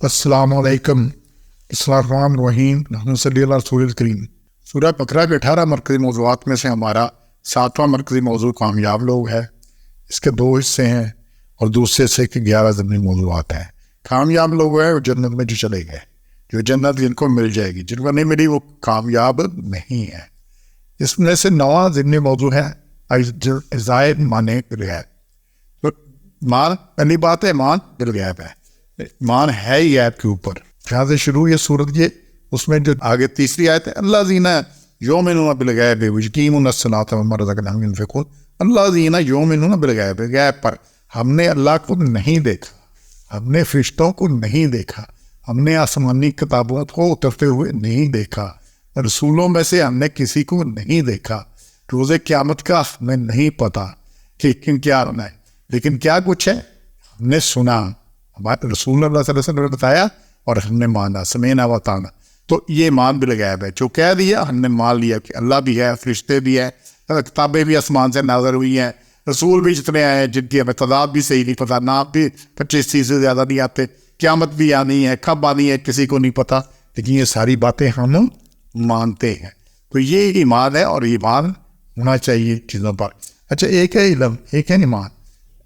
السلام علیکم. بسم اللہ الرحمن الرحیم. اللہم صلی علی رسول الکریم. سورہ بقرہ کے 18 مرکزی موضوعات میں سے ہمارا 7واں مرکزی موضوع کامیاب لوگ ہے. اس کے 2 حصے ہیں اور دوسرے حصے کے 11 ضمنی موضوعات ہیں. کامیاب لوگ ہیں وہ جنت میں جو چلے گئے، جو جنت جن کو مل جائے گی، جن کو نہیں ملی وہ کامیاب نہیں ہے. اس میں سے 9واں ضمنی موضوع ہے عزائد مانے بالغیب. تو مان پہلی بات ہے، ایمان بالغیب ہے. ایمان ہے ہی غیب کے اوپر. جہاں سے شروع یہ سورت، یہ اس میں جو آگے تیسری آیت ہے، اللہ زینہ یؤمنون بالغیب ویقیمون الصلاۃ ومما رزقناہم ينفقون. اللہ زینہ یؤمنون بالغیب، غیب پر. ہم نے اللہ کو نہیں دیکھا، ہم نے فرشتوں کو نہیں دیکھا، ہم نے آسمانی کتابوں کو اترتے ہوئے نہیں دیکھا، رسولوں میں سے ہم نے کسی کو نہیں دیکھا. روز قیامت کا ہمیں نہیں پتا کہ کیا ہونا ہے، لیکن کیا کچھ ہے ہم نے سنا، ہمارے رسول اللہ صلی اللہ علیہ وسلم نے بتایا اور ہم نے مانا، سمینا و اطعنا. تو یہ ایمان بالغیب ہے. جو کہہ دیا ہم نے مان لیا کہ اللہ بھی ہے، فرشتے بھی ہیں، کتابیں بھی آسمان سے نازل ہوئی ہیں، رسول بھی جتنے آئے ہیں جن کی ہمیں تعداد بھی صحیح نہیں پتہ، نام بھی 25-30 سے زیادہ نہیں آتے، قیامت بھی آنی ہے، کب آنی ہے کسی کو نہیں پتہ، لیکن یہ ساری باتیں ہم مانتے ہیں. تو یہ ایمان ہے اور ایمان ہونا چاہیے چیزوں پر. اچھا، ایک ہے علم، ایک ہے ایمان.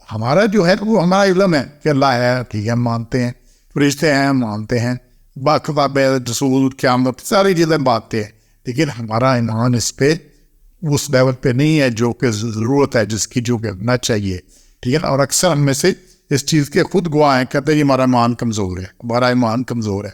ہمارا جو ہے وہ ہمارا علم ہے کہ اللہ ہے، ٹھیک ہے، ہم مانتے ہیں، فرشتے ہیں ہم مانتے ہیں، باقاعدہ رسول قیامت ساری چیزیں مانتے ہیں، لیکن ہمارا ایمان اس پہ اس لیول پہ نہیں ہے جو کہ ضرورت ہے، جس کی جو کہ ہونا چاہیے، ٹھیک ہے. اور اکثر ہم میں سے اس چیز کے خود گواہ ہیں، کہتے ہیں ہمارا ایمان کمزور ہے، ہمارا ایمان کمزور ہے.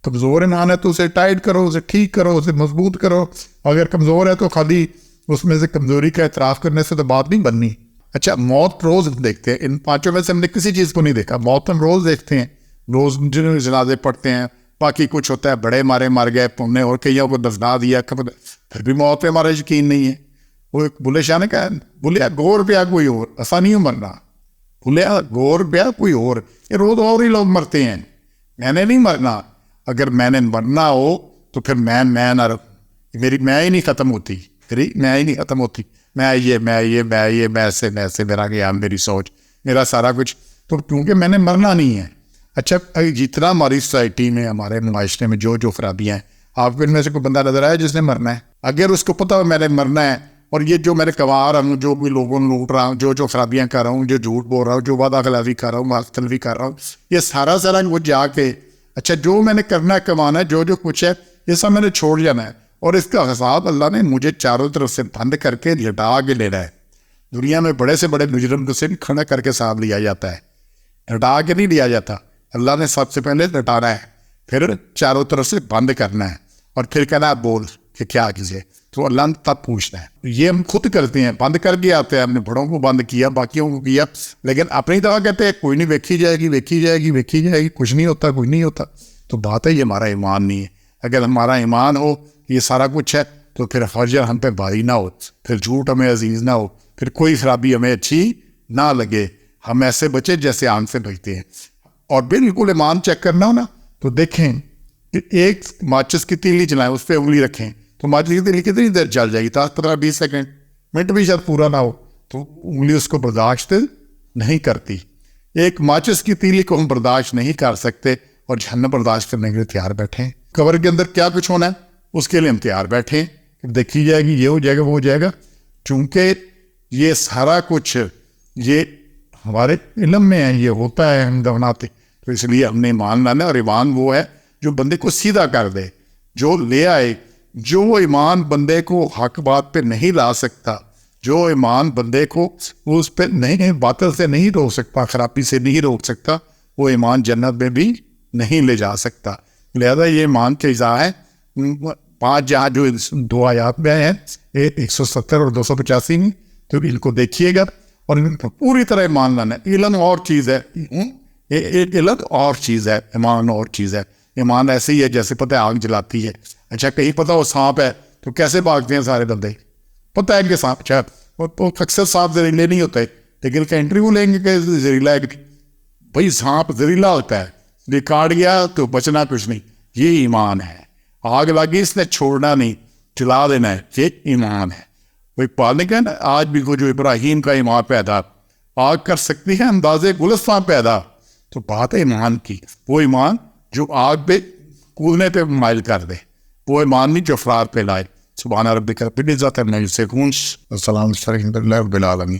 کمزور ایمان ہے تو اسے ٹائٹ کرو، اسے ٹھیک کرو، اسے مضبوط کرو. اگر کمزور ہے تو خالی اس میں سے کمزوری کا اعتراف کرنے سے تو بات نہیں بننی. اچھا، موت روز دیکھتے ہیں، ان 5 میں سے ہم نے کسی چیز کو نہیں دیکھا. موت ہم روز دیکھتے ہیں، روز جنازے پڑھتے ہیں، باقی کچھ ہوتا ہے، بڑے مارے مر گئے، ہم نے اور کئیوں کو دفنا دیا، پھر بھی موت پہ ہمارا یقین نہیں ہے. وہ ایک بلے شاہ نے کہا، بولیا گور پیا کوئی اور، ایسا نہیں مرنا، بولیا گور پیا کوئی اور، یہ روز اور ہی لوگ مرتے ہیں، میں نے نہیں مرنا. اگر میں نے مرنا ہو تو پھر میں نہ رہوں، میری میں ہی نہیں ختم ہوتی، میری میں ہی نہیں ختم ہوتی، میں سے میرا قیام، میری سوچ، میرا سارا کچھ. تو کیونکہ میں نے مرنا نہیں ہے. اچھا، جتنا ہماری سوسائٹی میں، ہمارے معاشرے میں جو خرابیاں ہیں، آپ کو ان میں سے کوئی بندہ نظر آیا جس نے مرنا ہے؟ اگر اس کو پتہ ہو میں نے مرنا ہے، اور یہ جو میں نے کما رہا ہوں، جو بھی لوگوں نے لوٹ رہا ہوں، جو خرابیاں کر رہا ہوں، جو جھوٹ بول رہا ہوں، جو وعدہ خلافی کر رہا ہوں، معاف تلفی کر رہا ہوں، یہ سارا وہ جا کے، اچھا جو میں نے کرنا ہے، کمانا ہے، جو کچھ ہے، یہ سب میں نے چھوڑ جانا ہے. اور اس کا حساب اللہ نے مجھے چاروں طرف سے بند کر کے لٹا کے لینا ہے. دنیا میں بڑے سے بڑے مجرم کو صرف کھڑا کر کے حساب لیا جاتا ہے، لٹا کے نہیں لیا جاتا. اللہ نے سب سے پہلے لٹانا ہے، پھر چاروں طرف سے بند کرنا ہے، اور پھر کہنا ہے بول کہ کیا کیجیے. تو اللہ نے تب پوچھنا ہے. یہ ہم خود کرتے ہیں، بند کر کے آتے ہیں، ہم نے بڑوں کو بند کیا، باقیوں کو کیا، لیکن اپنی طرح کہتے ہیں کوئی نہیں، ویکھی جائے گی، کچھ نہیں ہوتا، کوئی نہیں ہوتا. تو بات ہے یہ ہمارا ایمان نہیں ہے. اگر ہمارا ایمان ہو یہ سارا کچھ ہے تو پھر حجر ہم پہ بھاری نہ ہو، پھر جھوٹ ہمیں عزیز نہ ہو، پھر کوئی خرابی ہمیں اچھی نہ لگے. ہم ایسے بچے جیسے آنکھ سے بچتے ہیں. اور بالکل ایمان چیک کرنا ہو نا تو دیکھیں کہ ایک ماچس کی تیلی جلائیں، اس پہ انگلی رکھیں تو ماچس کی تیلی کتنی دیر جل جائے گی؟ 15-20 سیکنڈ، منٹ بھی شاید پورا نہ ہو، تو انگلی اس کو برداشت نہیں کرتی. ایک ماچس کی تیلی کو ہم برداشت نہیں کر سکتے، اور جہنم برداشت کرنے کے لیے تیار بیٹھیں. قبر کے اندر کیا کچھ ہونا ہے اس کے لیے ہم تیار بیٹھیں، دیکھی جائے گی، یہ ہو جائے گا، وہ ہو جائے گا. چونکہ یہ سارا کچھ یہ ہمارے علم میں ہے، یہ ہوتا ہے، ہم دفناتے. تو اس لیے ہم نے ایمان لانا ہے. اور ایمان وہ ہے جو بندے کو سیدھا کر دے، جو لے آئے. جو ایمان بندے کو حق بات پہ نہیں لا سکتا، جو ایمان بندے کو اس پہ نہیں، باطل سے نہیں روک سکتا، خرابی سے نہیں روک سکتا، وہ ایمان جنت میں بھی نہیں لے جا سکتا. لہذا یہ ایمان کے اجزاء ہے 5 جہاں جو 2 آیات میں ہیں، 170 اور 285 میں. تو ان کو دیکھیے گا اور ان کو پوری طرح ایمان لانا ہے. علم اور چیز ہے، علم اور چیز ہے، ایمان اور چیز ہے. ایمان ایسے ہی ہے جیسے پتہ ہے آگ جلاتی ہے. اچھا، کہیں پتہ ہو سانپ ہے تو کیسے بھاگتے ہیں سارے بندے؟ پتہ ہے کہ سانپ، اچھا اکثر سانپ زہریلے نہیں ہوتے، لیکن کہ انٹرویو لیں گے کہ زہریلا ہے، بھائی سانپ زہریلا ہوتا ہے، یہ کاٹ گیا تو بچنا کچھ نہیں. یہ ایمان ہے. آگ لگی اس نے چھوڑنا نہیں، جلا دینا ہے، یہ ایمان ہے. وہ اقبال نے کہا نا، آج بھی وہ جو ابراہیم کا ایمان پیدا، آگ کر سکتی ہے اندازے گلستان پیدا. تو بات ہے ایمان کی. وہ ایمان جو آگ پہ کودنے پہ مائل کر دے، وہ ایمان نہیں جو افراد پہ لائے۔ سبحان ربک رب العزت عما یصفون، السلام علیکم ورحمۃ اللہ رب العالمین۔